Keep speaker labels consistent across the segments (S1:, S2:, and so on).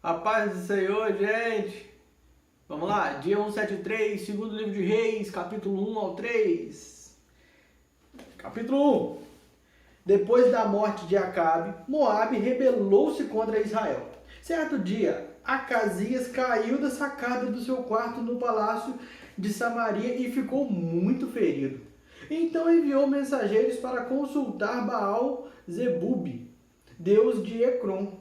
S1: A paz do Senhor, gente. Vamos lá, dia 173, segundo livro de Reis, capítulo 1 ao 3. Capítulo 1. Depois da morte de Acabe, Moabe rebelou-se contra Israel. Certo dia, Acasias caiu da sacada do seu quarto no palácio de Samaria e ficou muito ferido. Então enviou mensageiros para consultar Baal-Zebub, deus de Ecrom,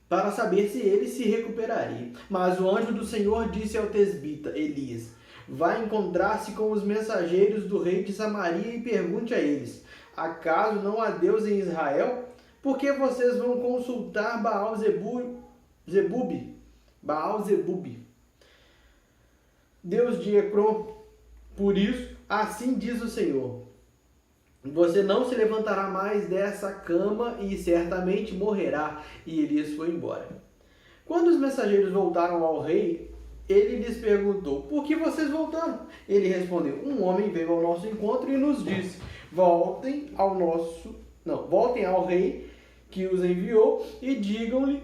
S1: para saber se ele se recuperaria. Mas o anjo do Senhor disse ao tesbita Elias: vai encontrar-se com os mensageiros do rei de Samaria e pergunte a eles: acaso não há Deus em Israel? Por que vocês vão consultar Baal-Zebub, Deus de Ecrom? Por isso, assim diz o Senhor: você não se levantará mais dessa cama e certamente morrerá. E Elias foi embora. Quando os mensageiros voltaram ao rei, ele lhes perguntou: por que vocês voltaram? Ele respondeu: um homem veio ao nosso encontro e nos disse: voltem ao rei que os enviou e digam-lhe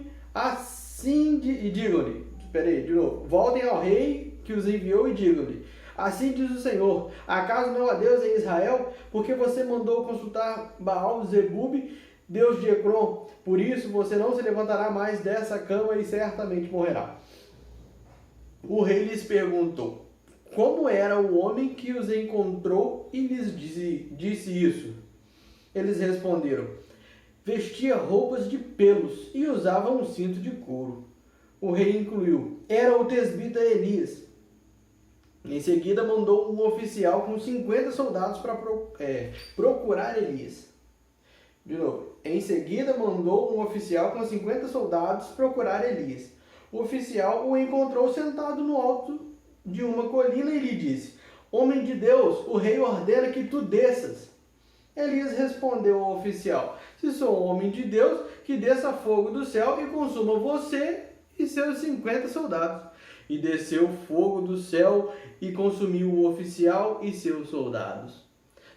S1: voltem ao rei que os enviou e digam-lhe: assim diz o Senhor: acaso não há Deus em Israel? Porque você mandou consultar Baal-Zebub, deus de Ecrom. Por isso você não se levantará mais dessa cama e certamente morrerá. O rei lhes perguntou: como era o homem que os encontrou e lhes disse isso? Eles responderam: vestia roupas de pelos e usava um cinto de couro. O rei incluiu: era o tesbita Elias. Em seguida, mandou um oficial com 50 soldados para procurar Elias. De novo. Em seguida, mandou um oficial com 50 soldados procurar Elias. O oficial o encontrou sentado no alto de uma colina e lhe disse: homem de Deus, o rei ordena que tu desças. Elias respondeu ao oficial: se sou homem de Deus, que desça fogo do céu e consuma você e seus 50 soldados. E desceu fogo do céu e consumiu o oficial e seus soldados.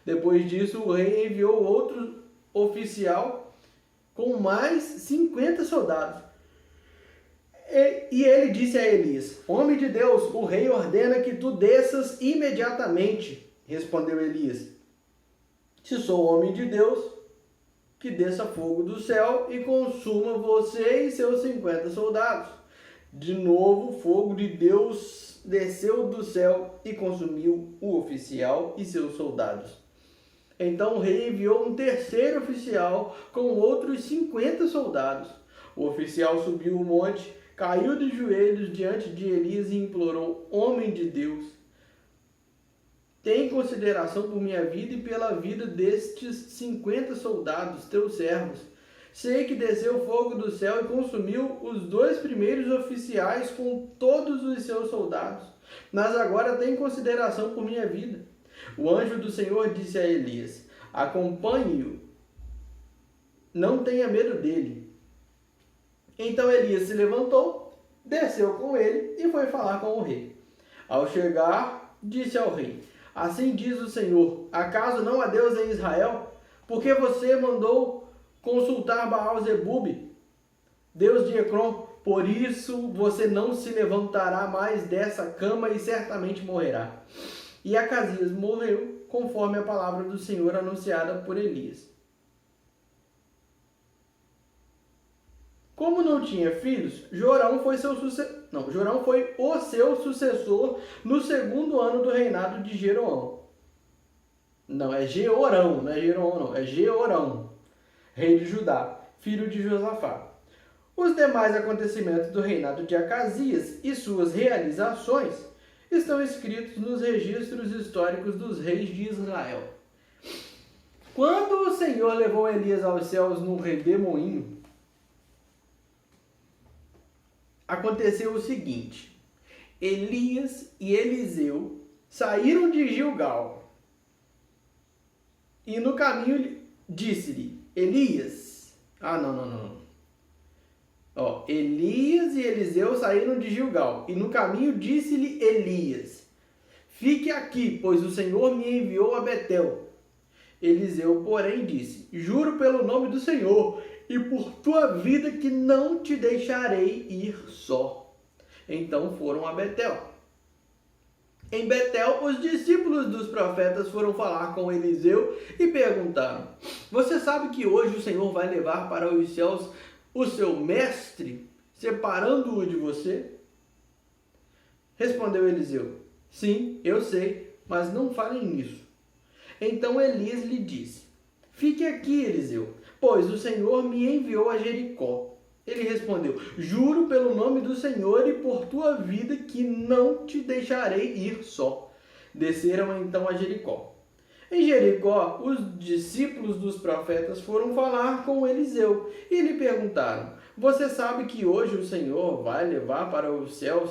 S1: Depois disso, o rei enviou outro oficial com mais 50 soldados. E ele disse a Elias: homem de Deus, o rei ordena que tu desças imediatamente. Respondeu Elias: se sou homem de Deus, que desça fogo do céu e consuma você e seus 50 soldados. De novo, o fogo de Deus desceu do céu e consumiu o oficial e seus soldados. Então o rei enviou um terceiro oficial com outros 50 soldados. O oficial subiu o monte, caiu de joelhos diante de Elias e implorou: homem de Deus, tem consideração por minha vida e pela vida destes 50 soldados, teus servos. Sei que desceu fogo do céu e consumiu os 2 primeiros oficiais com todos os seus soldados, mas agora tem consideração por minha vida. O anjo do Senhor disse a Elias: acompanhe-o, não tenha medo dele. Então Elias se levantou, desceu com ele e foi falar com o rei. Ao chegar, disse ao rei: assim diz o Senhor: acaso não há Deus em Israel? Porque você mandou consultar Baal-Zebub, deus de Ecrom? Por isso você não se levantará mais dessa cama e certamente morrerá. E Acasias morreu, conforme a palavra do Senhor anunciada por Elias. Como não tinha filhos, Jorão foi o seu sucessor no segundo ano do reinado de Jeroão. Não é Jeorão, não é Jeroão, não, é Jeorão, rei de Judá, filho de Josafá. Os demais acontecimentos do reinado de Acasias e suas realizações estão escritos nos registros históricos dos reis de Israel. Quando o Senhor levou Elias aos céus num redemoinho, aconteceu o seguinte: Elias e Eliseu saíram de Gilgal e no caminho disse-lhe Elias, Elias e Eliseu saíram de Gilgal, e no caminho disse-lhe Elias: fique aqui, pois o Senhor me enviou a Betel. Eliseu, porém, disse: juro pelo nome do Senhor, e por tua vida que não te deixarei ir só. Então foram a Betel. Em Betel, os discípulos dos profetas foram falar com Eliseu e perguntaram: você sabe que hoje o Senhor vai levar para os céus o seu mestre, separando-o de você? Respondeu Eliseu: sim, eu sei, mas não falem nisso. Então Elias lhe disse: fique aqui, Eliseu, pois o Senhor me enviou a Jericó. Ele respondeu: juro pelo nome do Senhor e por tua vida que não te deixarei ir só. Desceram então a Jericó. Em Jericó, os discípulos dos profetas foram falar com Eliseu e lhe perguntaram: você sabe que hoje o Senhor vai levar para os céus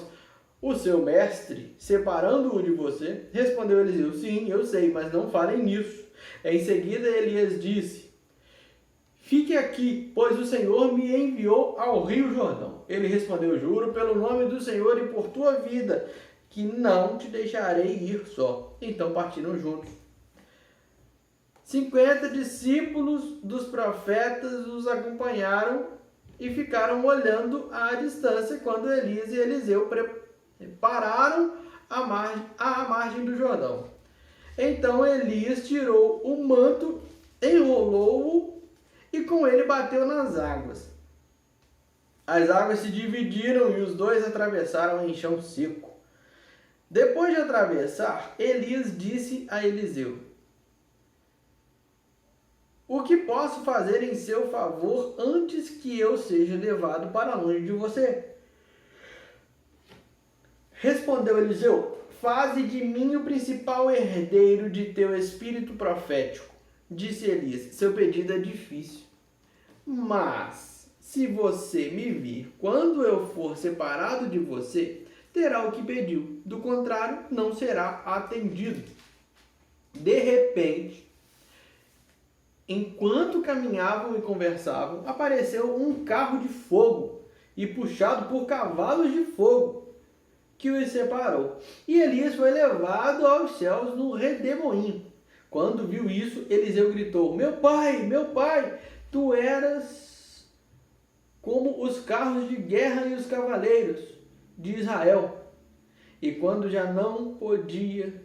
S1: o seu mestre, separando-o de você? Respondeu Eliseu: sim, eu sei, mas não falem nisso. Em seguida Elias disse: fique aqui, pois o Senhor me enviou ao rio Jordão. Ele respondeu: juro pelo nome do Senhor e por tua vida, que não te deixarei ir só. Então partiram juntos. 50 discípulos dos profetas os acompanharam e ficaram olhando à distância quando Elias e Eliseu pararam à margem do Jordão. Então Elias tirou o manto, enrolou-o e com ele bateu nas águas. As águas se dividiram e os dois atravessaram em chão seco. Depois de atravessar, Elias disse a Eliseu: o que posso fazer em seu favor antes que eu seja levado para longe de você? Respondeu Eliseu: faze de mim o principal herdeiro de teu espírito profético. Disse Elias: seu pedido é difícil, mas se você me vir quando eu for separado de você, terá o que pediu. Do contrário, não será atendido. De repente, enquanto caminhavam e conversavam, apareceu um carro de fogo e puxado por cavalos de fogo, que os separou. E Elias foi levado aos céus no redemoinho. Quando viu isso, Eliseu gritou: meu pai, tu eras como os carros de guerra e os cavaleiros de Israel. E quando já não podia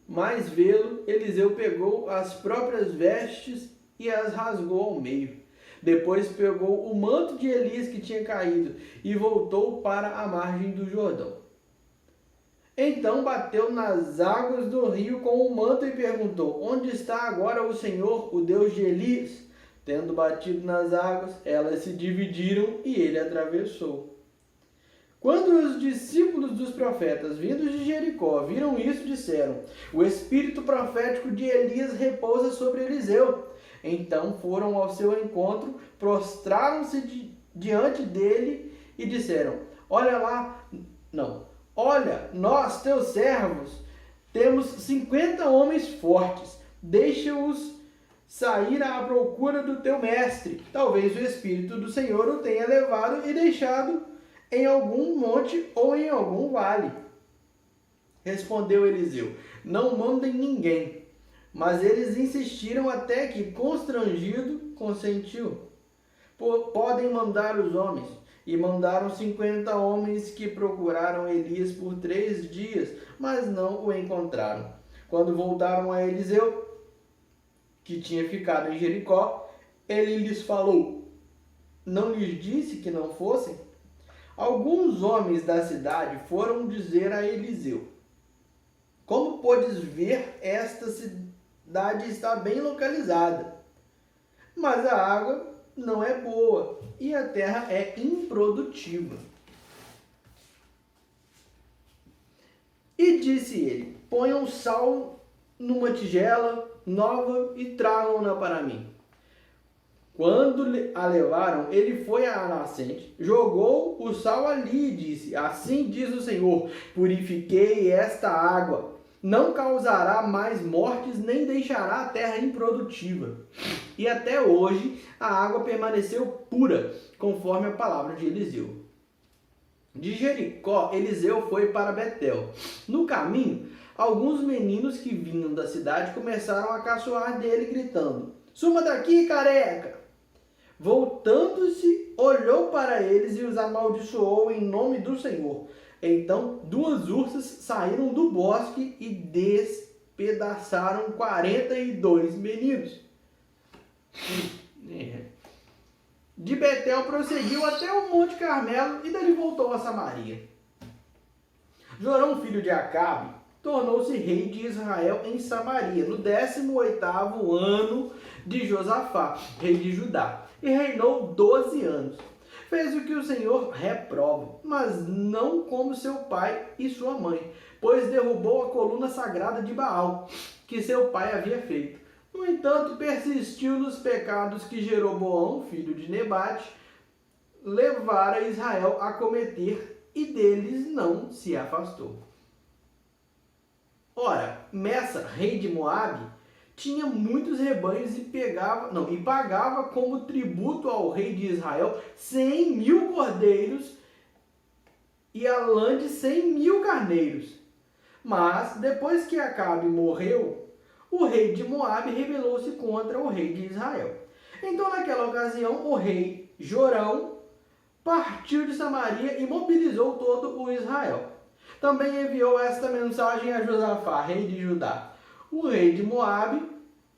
S1: mais vê-lo, Eliseu pegou as próprias vestes e as rasgou ao meio. Depois pegou o manto de Elias que tinha caído e voltou para a margem do Jordão. Então bateu nas águas do rio com o manto e perguntou: onde está agora o Senhor, o Deus de Elias? Tendo batido nas águas, elas se dividiram e ele atravessou. Quando os discípulos dos profetas vindos de Jericó viram isso, disseram: o espírito profético de Elias repousa sobre Eliseu. Então foram ao seu encontro, prostraram-se diante dele e disseram: olha, nós, teus servos, temos 50 homens fortes. Deixa-os sair à procura do teu mestre. Talvez o Espírito do Senhor o tenha levado e deixado em algum monte ou em algum vale. Respondeu Eliseu: não mandem ninguém. Mas eles insistiram até que, constrangido, consentiu. Podem mandar os homens. E mandaram 50 homens que procuraram Elias por 3 dias, mas não o encontraram. Quando voltaram a Eliseu, que tinha ficado em Jericó, ele lhes falou: não lhes disse que não fossem? Alguns homens da cidade foram dizer a Eliseu: como podes ver, esta cidade está bem localizada, mas a água não é boa e a terra é improdutiva. E disse ele: ponham sal numa tigela nova e tragam-na para mim. Quando a levaram, ele foi à nascente, jogou o sal ali e disse: assim diz o Senhor, purifiquei esta água, não causará mais mortes, nem deixará a terra improdutiva. E até hoje a água permaneceu pura, conforme a palavra de Eliseu. De Jericó, Eliseu foi para Betel. No caminho, alguns meninos que vinham da cidade começaram a caçoar dele, gritando: suma daqui, careca! Voltando-se, olhou para eles e os amaldiçoou em nome do Senhor. Então 2 ursas saíram do bosque e despedaçaram 42 meninos. De Betel prosseguiu até o Monte Carmelo e dali voltou a Samaria. Jorão, filho de Acabe, tornou-se rei de Israel em Samaria, no 18º ano de Josafá, rei de Judá, e reinou 12 anos. Fez o que o Senhor reprova, mas não como seu pai e sua mãe, pois derrubou a coluna sagrada de Baal, que seu pai havia feito. No entanto, persistiu nos pecados que Jeroboão, filho de Nebate, levara Israel a cometer, e deles não se afastou. Ora, Messa, rei de Moabe, tinha muitos rebanhos e pagava como tributo ao rei de Israel 100.000 cordeiros e a lã de 100.000 carneiros. Mas, depois que Acabe morreu, o rei de Moabe rebelou-se contra o rei de Israel. Então, naquela ocasião, o rei Jorão partiu de Samaria e mobilizou todo o Israel. Também enviou esta mensagem a Josafá, rei de Judá: o rei de Moabe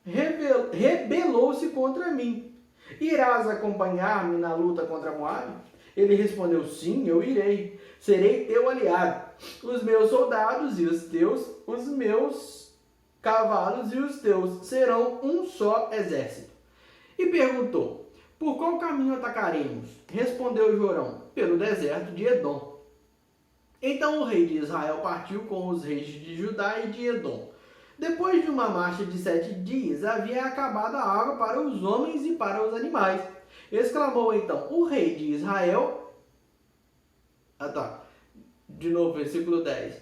S1: rebelou-se contra mim. Irás acompanhar-me na luta contra Moabe? Ele respondeu: sim, eu irei. Serei teu aliado. Os meus soldados e os teus, os meus cavalos e os teus serão um só exército. E perguntou: por qual caminho atacaremos? Respondeu Jorão: pelo deserto de Edom. Então o rei de Israel partiu com os reis de Judá e de Edom. Depois de uma marcha de 7 dias, havia acabado a água para os homens e para os animais. Exclamou então o rei de Israel... De novo, versículo 10.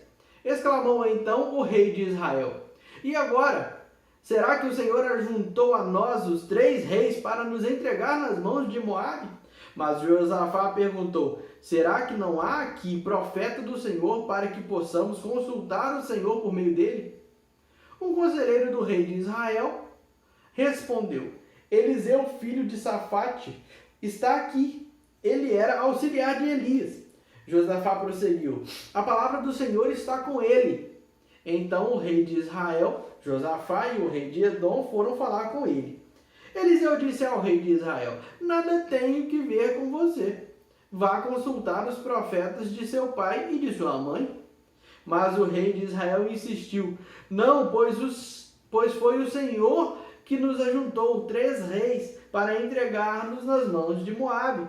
S1: Exclamou então o rei de Israel: e agora? Será que o Senhor ajuntou a nós os 3 reis para nos entregar nas mãos de Moabe? Mas Josafá perguntou: será que não há aqui profeta do Senhor para que possamos consultar o Senhor por meio dele? Um conselheiro do rei de Israel respondeu: Eliseu, filho de Safate, está aqui. Ele era auxiliar de Elias. Josafá prosseguiu: a palavra do Senhor está com ele. Então o rei de Israel, Josafá e o rei de Edom foram falar com ele. Eliseu disse ao rei de Israel: nada tenho que ver com você. Vá consultar os profetas de seu pai e de sua mãe. Mas o rei de Israel insistiu: não, pois foi o Senhor que nos ajuntou 3 reis para entregar-nos nas mãos de Moabe.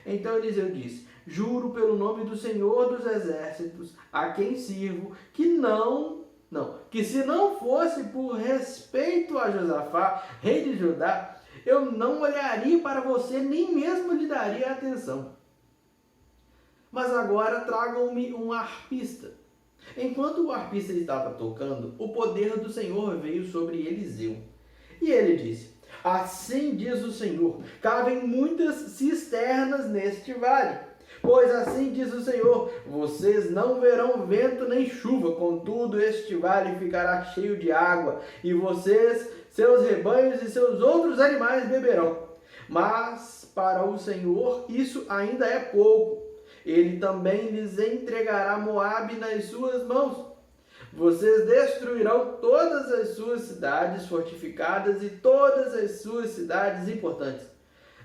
S1: Então Eliseu disse: juro pelo nome do Senhor dos exércitos, a quem sirvo, que se não fosse por respeito a Josafá, rei de Judá, eu não olharia para você, nem mesmo lhe daria atenção. Mas agora tragam-me um arpista. Enquanto o arpista estava tocando, o poder do Senhor veio sobre Eliseu. E ele disse: assim diz o Senhor, cavem muitas cisternas neste vale. Pois assim diz o Senhor, vocês não verão vento nem chuva, contudo este vale ficará cheio de água, e vocês, seus rebanhos e seus outros animais beberão. Mas para o Senhor isso ainda é pouco. Ele também lhes entregará Moabe nas suas mãos. Vocês destruirão todas as suas cidades fortificadas e todas as suas cidades importantes.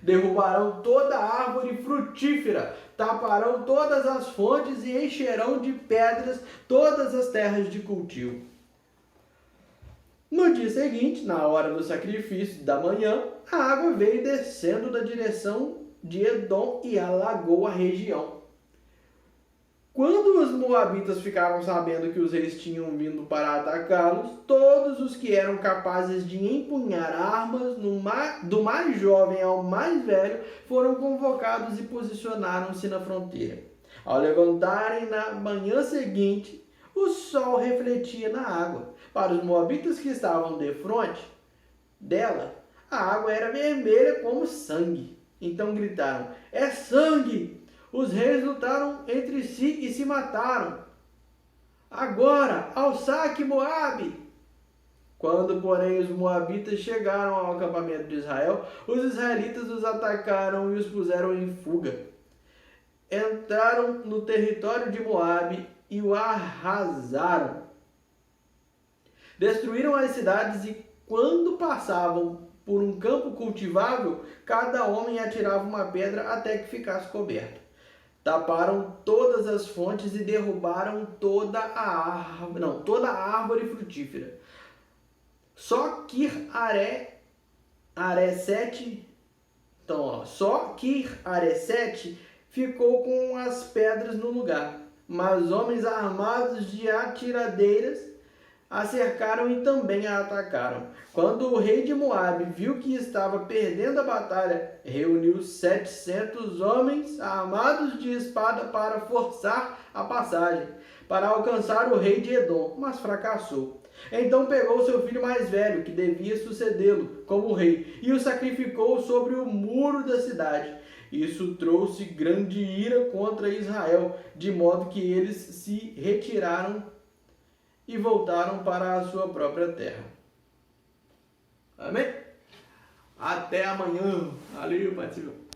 S1: Derrubarão toda a árvore frutífera, taparão todas as fontes e encherão de pedras todas as terras de cultivo. No dia seguinte, na hora do sacrifício da manhã, a água veio descendo da direção de Edom e alagou a região. Quando os moabitas ficaram sabendo que os reis tinham vindo para atacá-los, todos os que eram capazes de empunhar armas, do mais jovem ao mais velho, foram convocados e posicionaram-se na fronteira. Ao levantarem na manhã seguinte, o sol refletia na água. Para os moabitas que estavam defronte dela, a água era vermelha como sangue. Então gritaram: é sangue! Os reis lutaram entre si e se mataram. Agora, ao saque, Moabe! Quando, porém, os moabitas chegaram ao acampamento de Israel, os israelitas os atacaram e os puseram em fuga. Entraram no território de Moabe e o arrasaram. Destruíram as cidades e, quando passavam por um campo cultivável, cada homem atirava uma pedra até que ficasse coberto. Taparam todas as fontes e derrubaram toda a árvore frutífera. Só Kir-Haresete ficou com as pedras no lugar, mas homens armados de atiradeiras a cercaram e também a atacaram. Quando o rei de Moabe viu que estava perdendo a batalha, reuniu 700 homens armados de espada para forçar a passagem, para alcançar o rei de Edom, mas fracassou. Então pegou seu filho mais velho, que devia sucedê-lo como rei, e o sacrificou sobre o muro da cidade. Isso trouxe grande ira contra Israel, de modo que eles se retiraram e voltaram para a sua própria terra. Amém? Até amanhã. Valeu, parceiro.